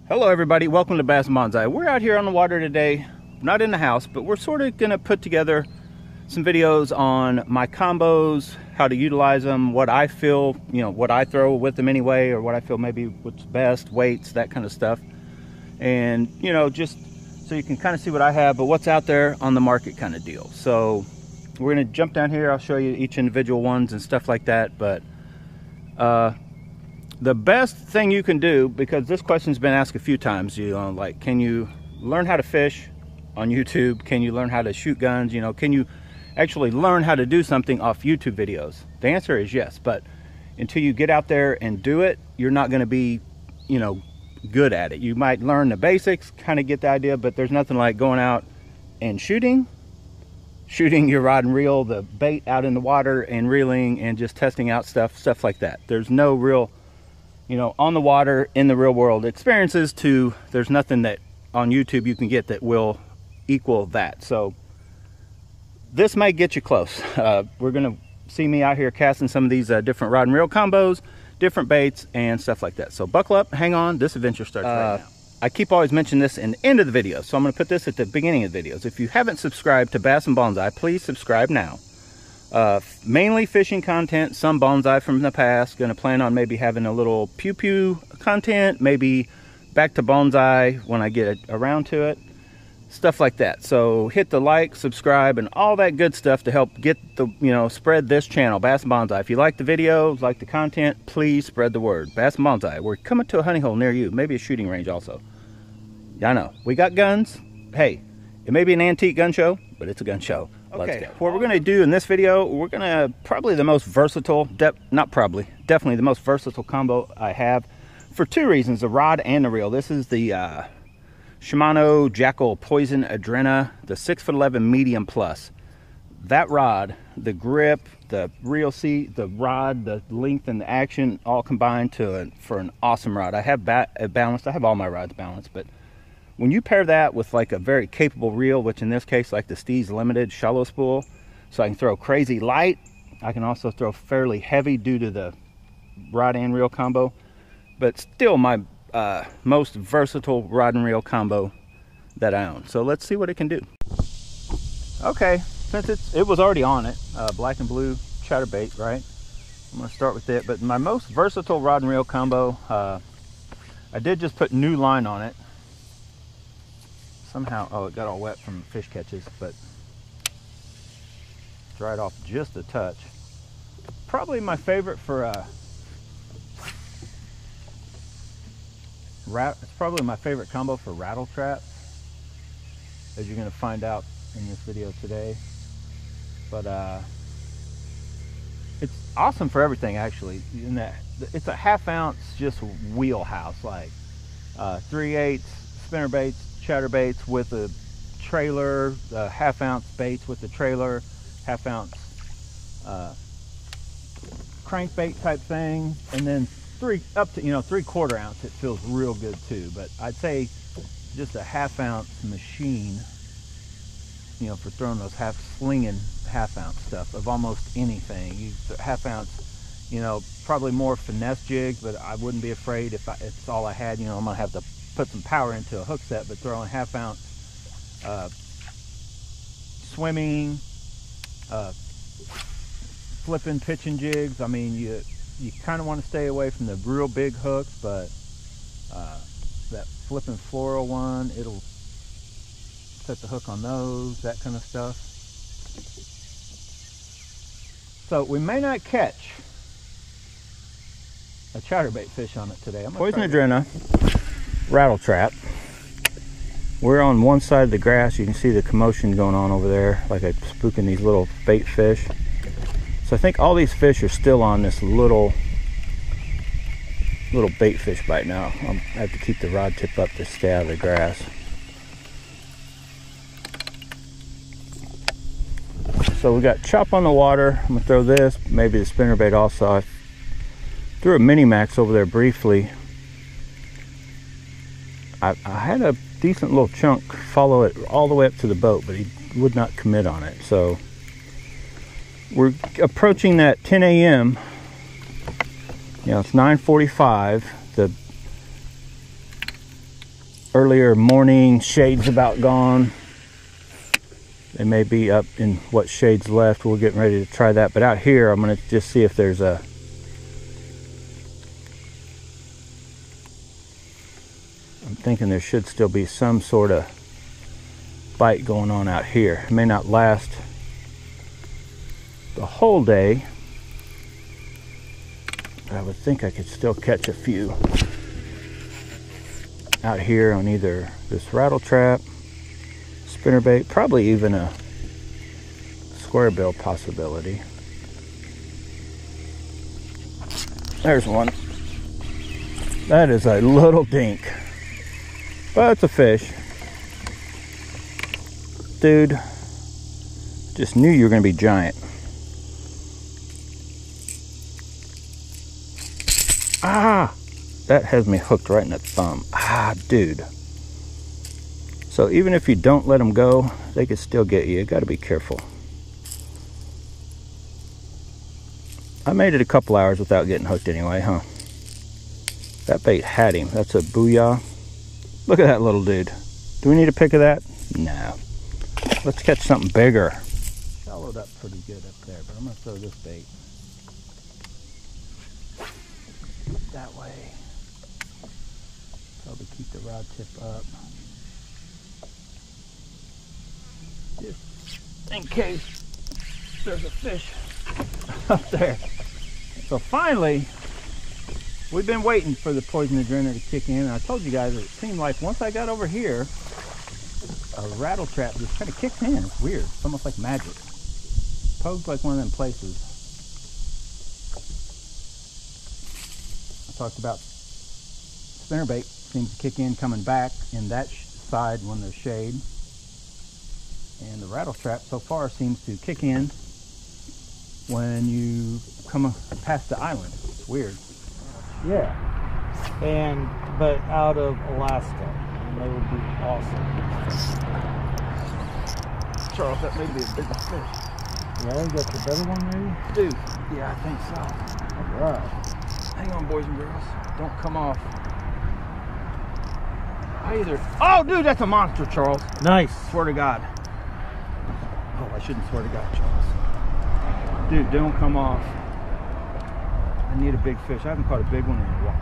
Hello everybody, welcome to Bass and Bonsai. We're out here on the water today, not in the house, but we're sort of going to put together some videos on my combos, how to utilize them, what I feel, what I throw with them anyway, or what I feel maybe what's best, weights, that kind of stuff. And, just so you can kind of see what I have, but what's out there on the market kind of deal. So we're going to jump down here. I'll show you each individual ones and stuff like that. But the best thing you can do, because this question's been asked a few times, like, can you learn how to fish on YouTube? Can you learn how to shoot guns? Can you actually learn how to do something off YouTube videos? The answer is yes, but until you get out there and do it, you're not going to be, good at it. You might learn the basics, kind of get the idea, but there's nothing like going out and shooting your rod and reel, the bait out in the water, and reeling and just testing out stuff like that. There's no real on the water, in the real world experiences there's nothing that on YouTube you can get that will equal that. So this might get you close. We're gonna see me out here casting some of these different rod and reel combos, different baits and stuff like that. So buckle up, hang on, this adventure starts right now. I keep always mentioning this in the end of the video, so I'm gonna put this at the beginning of the videos. If you haven't subscribed to Bass and Bonsai, please subscribe now. Mainly fishing content, some bonsai from the past. Gonna plan on maybe having a little pew content, maybe back to bonsai when I get around to it, stuff like that. So hit the like, subscribe, and all that good stuff to help get the spread this channel, Bass and Bonsai. If you like the videos, like the content, please spread the word. Bass and Bonsai, we're coming to a honey hole near you, maybe a shooting range also. Yeah, I know we got guns. Hey, it may be an antique gun show, but it's a gun show. Okay, what we're going to do in this video, we're going to definitely the most versatile combo I have for two reasons, the rod and the reel. This is the Shimano Jackall Poison Adrena, the 6'11" medium plus. That rod, the grip, the reel seat, the rod, the length and the action all combined for an awesome rod. I have balanced, I have all my rods balanced, but when you pair that with like a very capable reel, which in this case like the Steez Limited shallow spool, so I can throw crazy light, I can also throw fairly heavy due to the rod and reel combo, but still my most versatile rod and reel combo that I own. So let's see what it can do. Okay, since it was already on it, black and blue chatterbait, right? I'm gonna start with it, but my most versatile rod and reel combo, I did just put new line on it. Somehow, oh, it got all wet from fish catches, but dried off just a touch. Probably my favorite for it's probably my favorite combo for rattle traps, as you're going to find out in this video today. But it's awesome for everything actually. In that it's a ½ ounce just wheelhouse, like 3/8 spinner baits, chatterbaits with a trailer, ½ ounce baits with the trailer, ½ ounce crankbait type thing, and then up to 3/4 ounce. It feels real good too, but I'd say just a ½ ounce machine, for throwing those slinging ½ ounce stuff of almost anything. ½ ounce, probably more finesse jig, but I wouldn't be afraid if it's all I had. I'm gonna have to put some power into a hook set, but throwing ½ ounce swimming, flipping, pitching jigs. I mean, you kind of want to stay away from the real big hooks, but that flipping floral one, it'll set the hook on those, that kind of stuff. So we may not catch a chatterbait fish on it today. Poison Adrena rattle trap. We're on one side of the grass. You can see the commotion going on over there, like I'm spooking these little bait fish. So I think all these fish are still on this little bait fish bite now. I have to keep the rod tip up to stay out of the grass. So we got chop on the water. I'm gonna throw this, maybe the spinnerbait also. I threw a mini max over there briefly. I had a decent little chunk follow it all the way up to the boat, but he would not commit on it. So we're approaching that 10 a.m. It's 9:45. The earlier morning shade's about gone. They may be up in what shade's left. We're getting ready to try that. But out here, I'm going to just see if there's a... I'm thinking there should still be some sort of bite going on out here. It may not last the whole day, but I would think I could still catch a few out here on either this rattle trap, spinnerbait, probably even a square bill possibility. There's one. That is a little dink, but it's a fish. Dude, just knew you were going to be giant. Ah, that has me hooked right in the thumb. Ah, dude. So even if you don't let them go, they could still get you. You got to be careful. I made it a couple hours without getting hooked anyway, huh? That bait had him. That's a booyah. Look at that little dude. Do we need a pic of that? No. Let's catch something bigger. Shallowed up pretty good up there, but I'm going to throw this bait that way. Probably keep the rod tip up, just in case there's a fish up there. So finally, we've been waiting for the poison adrenaline to kick in. And I told you guys it seemed like once I got over here, a rattle trap just kind of kicked in. It's weird. It's almost like magic. Pogue's like one of them places. I talked about spinnerbait seems to kick in coming back in that side when there's shade. And the rattle trap so far seems to kick in when you come past the island. It's weird. Yeah. But out of Alaska. And they would be awesome. Charles, that may be a bigger fish. Yeah, you got the better one maybe? Dude, yeah, I think so. Alright. Hang on, boys and girls. Don't come off. Oh, dude, that's a monster, Charles. Nice. Swear to God. Oh, I shouldn't swear to God, Charles. Dude, don't come off. I need a big fish. I haven't caught a big one in a while.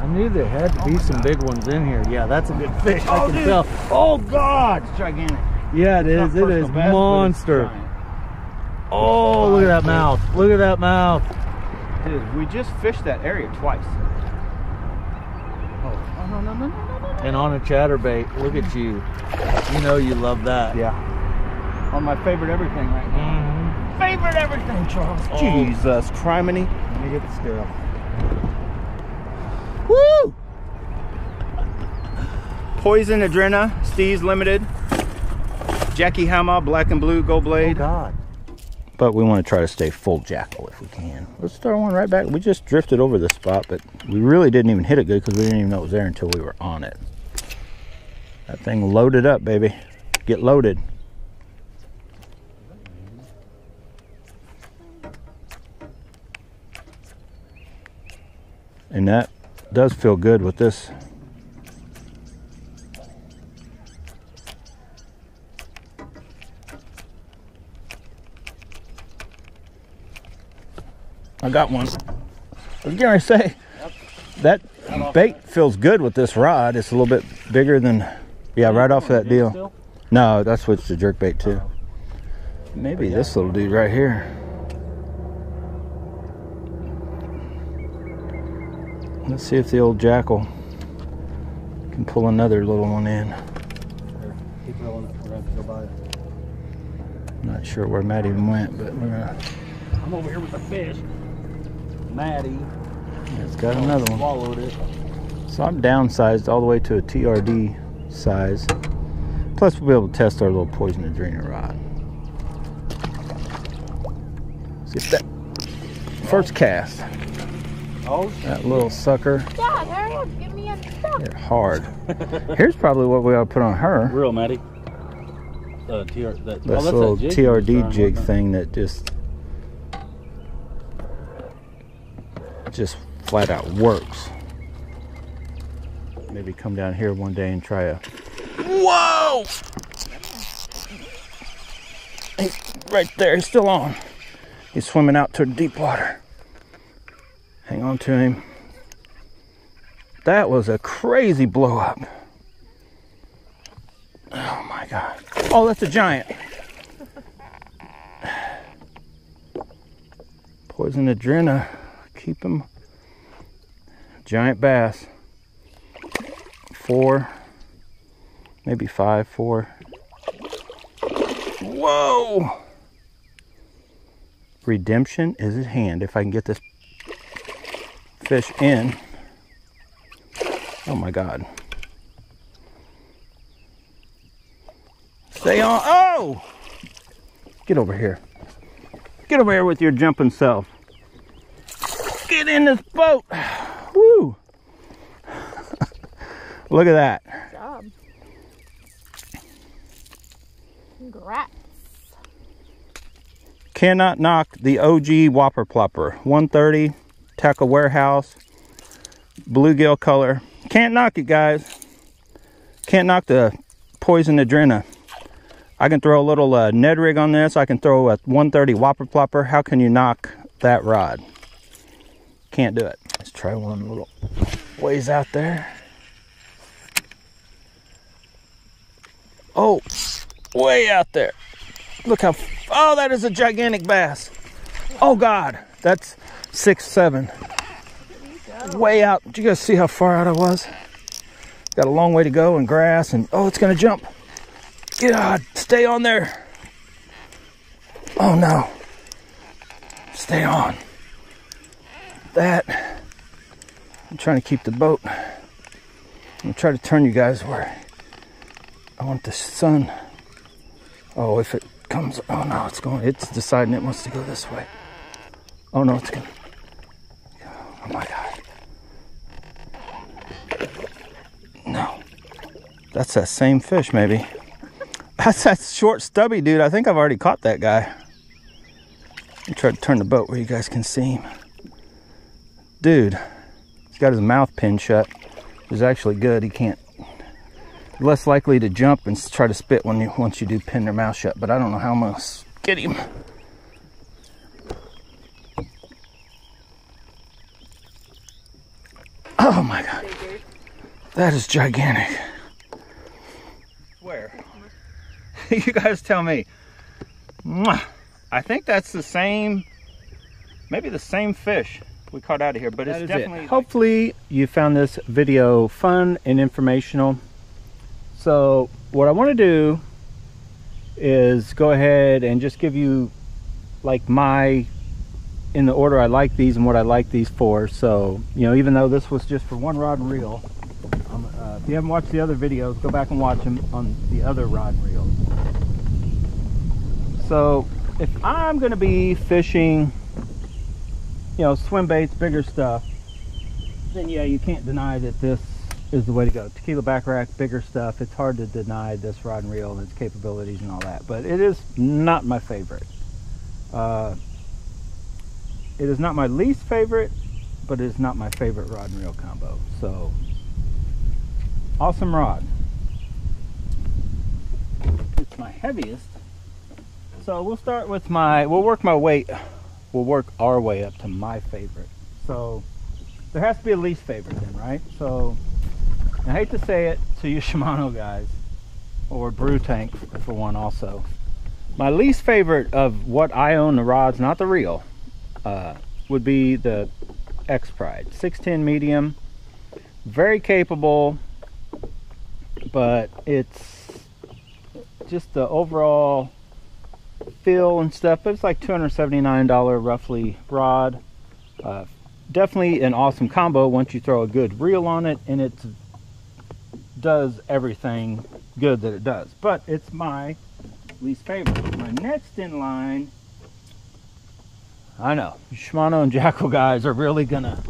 I knew there had to be some big ones in here. Yeah, that's a good fish. I can dude. tell. Oh, God. It's gigantic. Yeah, it is. It is monster. Oh, look at that mouth. Look at that mouth. Dude, we just fished that area twice. Oh, no. And on a chatterbait. Look at you. You know you love that. Yeah. On my favorite everything right now. Favorite everything, Charles. Oh. Jesus, criminy. Let me get the scale. Woo! Poison Adrena, Steez Limited. Jackie Hammer, black and blue, gold blade. Oh, God. But we want to try to stay full Jackall if we can. Let's throw one right back. We just drifted over the spot, but we really didn't even hit it good because we didn't even know it was there until we were on it. That thing loaded up, baby. Get loaded. And that does feel good with this. I got one. I was going to say, that bait feels good with this rod. It's a little bit bigger than, yeah, right off of that deal. No, that's switched to jerk bait too. Maybe this little dude right here. Let's see if the old Jackall can pull another little one in. Keep rolling it. We're going to have to go by it. I'm not sure where Matt even went, but we're gonna. I'm over here with the fish. Maddie. It's got another one. Swallowed it. So I'm downsized all the way to a TRD size. Plus we'll be able to test our little poison Adrena rod. See if that first cast. Oh, that little sucker. Dad, hurry up, give me a stuff. They're hard. Here's probably what we ought to put on her. Real, Maddie. This little TRD jig thing that just flat out works. maybe come down here one day and try a... Whoa! He's right there, he's still on. He's swimming out to deep water. Hang on to him. That was a crazy blow up. Oh my God. Oh, that's a giant. Poison Adrena. Keep him. Giant bass. 4, maybe 5, 4. Whoa! Redemption is at hand. If I can get this fish in. Oh my God. Stay on. Oh! Get over here. Get over here with your jumping self. Get in this boat. Woo! Look at that. Good job. Congrats. Cannot knock the OG Whopper Plopper. 130, Tackle Warehouse, bluegill color. Can't knock it, guys. Can't knock the Poison Adrena. I can throw a little Ned rig on this. I can throw a 130 Whopper Plopper. How can you knock that rod? Can't do it. Let's try one little ways out there. Oh, way out there. Look how, oh, that is a gigantic bass. Oh God, that's 6, 7. Way out. Did you guys see how far out I was? Got a long way to go in grass and, oh, it's gonna jump. God, stay on there. Oh no. Stay on. That. I'm trying to keep the boat. I'm gonna try to turn you guys where I want the sun. Oh, if it comes, oh no, it's going, it's deciding it wants to go this way. Oh no, it's gonna, oh my God. No, that's that same fish maybe. That's that short stubby dude. I think I've already caught that guy. Let me try to turn the boat where you guys can see him. Dude, he's got his mouth pinned shut. It's actually good. He can't, less likely to jump and try to spit when you, once you do pin their mouth shut, but I don't know how I'm gonna get him. Oh my God, that is gigantic. Where? You guys tell me. I think that's the same, maybe the same fish we caught out of here, but it's definitely. Hopefully you found this video fun and informational. So what I want to do is go ahead and just give you like my, in the order I like these and what I like these for. So, you know, even though this was just for one rod and reel, if you haven't watched the other videos, go back and watch them on the other rod and reel. So if I'm going to be fishing, you know, swim baits, bigger stuff, then yeah, you can't deny that this is the way to go. Tequila back rack, bigger stuff. It's hard to deny this rod and reel and its capabilities and all that, but it is not my favorite. It is not my least favorite, but it is not my favorite rod and reel combo. So awesome rod. It's my heaviest. So we'll start with my, we'll work our way up to my favorite. So there has to be a least favorite then, right? So I hate to say it to you Shimano guys, or Brew Tank for one also. My least favorite of what I own, the rods, not the reel, would be the X-Pride. 610 medium, very capable, but it's just the overall feel and stuff, but it's like $279 roughly rod. Definitely an awesome combo once you throw a good reel on it, and it does everything good that it does, but it's my least favorite. My next in line, I know Shimano and Jackall guys are really gonna,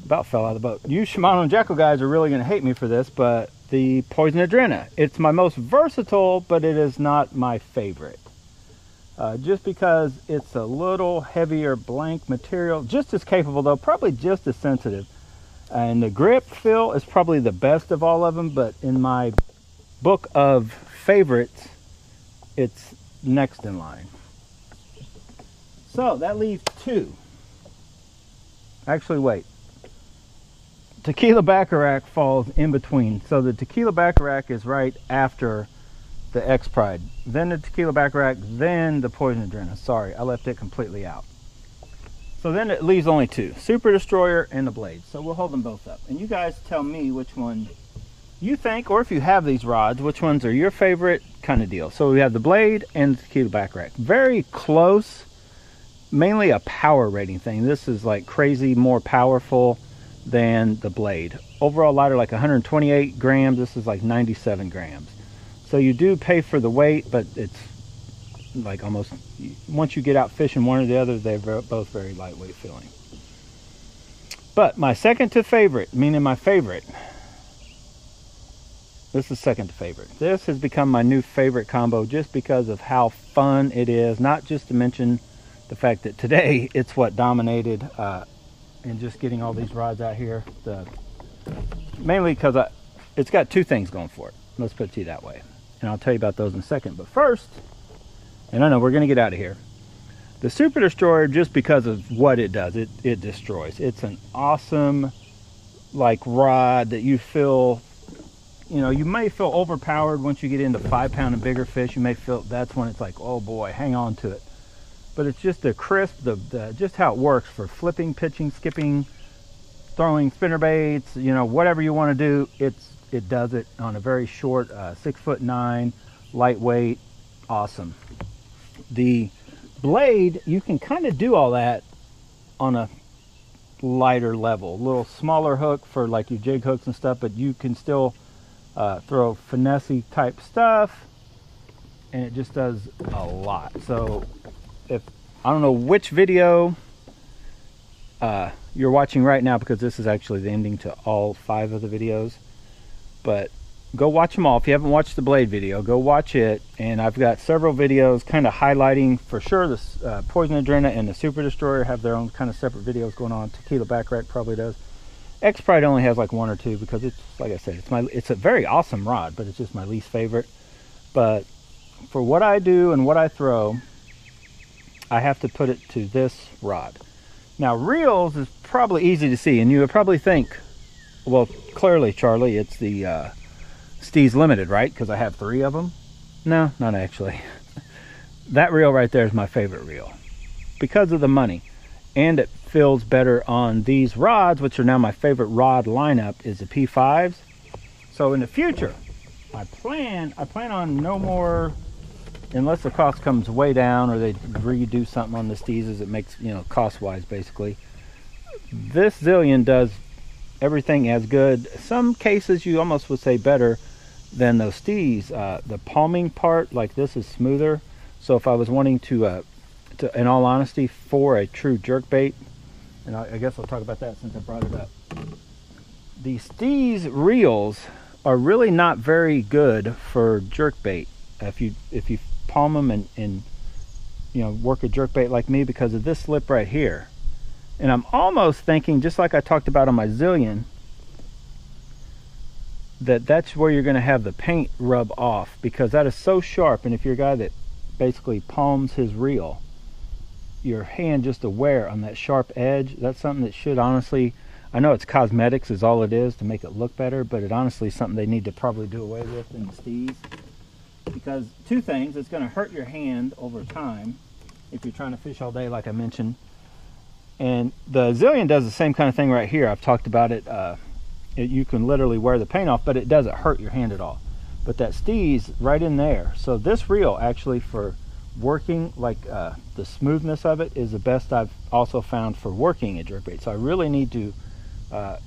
about fell out of the boat. You Shimano and Jackall guys are really gonna hate me for this, but the Poison Adrena, it's my most versatile, but it is not my favorite. Just because it's a little heavier blank material, just as capable though, probably just as sensitive. And the grip feel is probably the best of all of them, but in my book of favorites, it's next in line. So that leaves two. Actually, wait. Tequila Baccarat falls in between. So the Tequila Baccarat is right after the X Pride. Then the Tequila Baccarat, then the Poison Adrena. Sorry, I left it completely out. So then it leaves only two. Super Destroyer and the Blade. So we'll hold them both up. And you guys tell me which one you think, or if you have these rods, which ones are your favorite kind of deal. So we have the Blade and the Tequila Baccarat. Very close. Mainly a power rating thing. This is like crazy more powerful than the Blade. Overall lighter like 128 grams. This is like 97 grams. So you do pay for the weight, but it's like almost, once you get out fishing one or the other, they're both very lightweight feeling. But my second to favorite, meaning my favorite, this is second to favorite. This has become my new favorite combo just because of how fun it is. Not just to mention the fact that today it's what dominated in just getting all these rods out here. Mainly because it's got two things going for it. Let's put it to you that way. And I'll tell you about those in a second. But first, and I know we're going to get out of here, the Super Destroyer, just because of what it does, it destroys. It's an awesome like rod that you feel, you know, you may feel overpowered once you get into 5 pound and bigger fish. You may feel that's when it's like, oh boy, hang on to it. But it's just the crisp, just how it works for flipping, pitching, skipping, throwing spinner baits, you know, whatever you want to do, it does it on a very short 6'9", lightweight, awesome. The Blade, you can kind of do all that on a lighter level, a little smaller hook for like your jig hooks and stuff, but you can still throw finesse type stuff, and it just does a lot. So if I don't know which video you're watching right now, because this is actually the ending to all 5 of the videos, but go watch them all. If you haven't watched the Blade video, go watch it. And I've got several videos kind of highlighting for sure the Poison Adrena and the Super Destroyer have their own kind of separate videos going on. Tequila Baccarat probably does. X Pride only has like 1 or 2 because it's, like I said, it's a very awesome rod, but it's just my least favorite. But for what I do and what I throw, I have to put it to this rod. Now reels is probably easy to see, and you would probably think, well, clearly, Charlie, it's the Steez Limited, right? Because I have 3 of them. No, not actually. That reel right there is my favorite reel because of the money, and it feels better on these rods, which are now my favorite rod lineup, is the P5s. So in the future, I plan on no more, unless the cost comes way down or they redo something on the Steezes, it makes, you know, cost wise basically. This Zillion does everything as good. Some cases you almost would say better than those Steez. The palming part, like this, is smoother. So if I was wanting to in all honesty, for a true jerkbait, and I guess I'll talk about that since I brought it up. The Steez reels are really not very good for jerkbait. If you palm them and you know, work a jerkbait like me, because of this slip right here. And I'm almost thinking, just like I talked about on my Zillion, that's where you're going to have the paint rub off, because that is so sharp. And if you're a guy that basically palms his reel, your hand just aware on that sharp edge, that's something that should honestly, I know it's cosmetics is all it is to make it look better, but it honestly is something they need to probably do away with in the Steez. Because 2 things, it's going to hurt your hand over time if you're trying to fish all day, like I mentioned. And the Zillion does the same kind of thing right here. I've talked about it. You can literally wear the paint off, but it doesn't hurt your hand at all. But that Steez right in there. So this reel actually for working, like the smoothness of it is the best I've also found for working a jerkbait. So I really need to,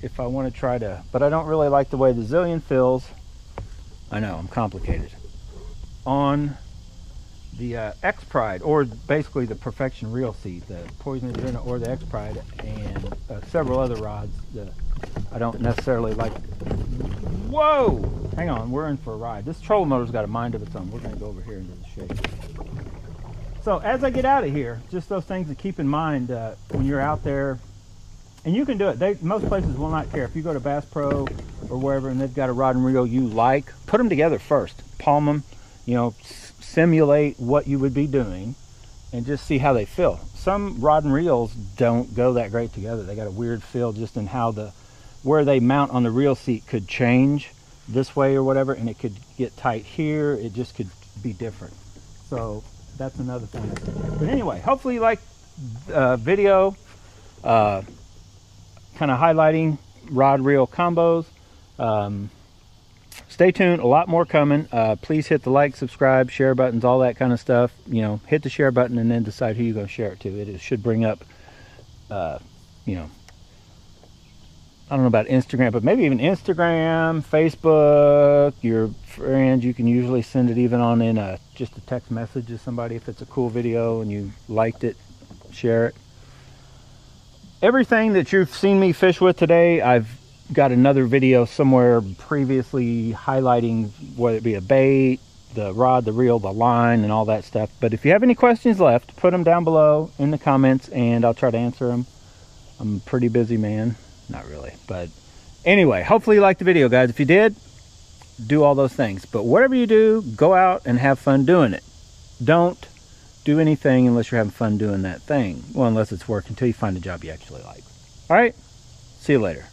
if I want to try to, but I don't really like the way the Zillion feels. I know, I'm complicated. On the X Pride, or basically the Perfection Reel Seed, the Poison Adrena or the X Pride, and several other rods that I don't necessarily like. Whoa! Hang on, we're in for a ride. This trolling motor's got a mind of its own. We're going to go over here into the shade. So as I get out of here, just those things to keep in mind when you're out there And you can do it. Most places will not care. If you go to Bass Pro or wherever and they've got a rod and reel you like, put them together first. Palm them, you know, simulate what you would be doing and just see how they feel. Some rod and reels don't go that great together. They got a weird feel just in how where they mount on the reel seat could change this way or whatever, and it could get tight here. It just could be different. So that's another thing. But anyway, hopefully you like video kind of highlighting rod reel combos. Stay tuned, a lot more coming. Please hit the like, subscribe, share buttons, all that kind of stuff. You know, hit the share button and then decide who you're going to share it to. It should bring up you know, I don't know about Instagram, but maybe even Instagram, Facebook, your friends. You can usually send it even on in just a text message to somebody if it's a cool video and you liked it. Share it. Everything that you've seen me fish with today, I've got another video somewhere previously highlighting whether it be a bait, the rod, the reel, the line, and all that stuff. But if you have any questions left, put them down below in the comments and I'll try to answer them. I'm a pretty busy man. Not really, but anyway, hopefully you liked the video, guys. If you did, do all those things. But whatever you do, go out and have fun doing it. Don't do anything unless you're having fun doing that thing. Well, unless it's work, until you find a job you actually like. All right, see you later.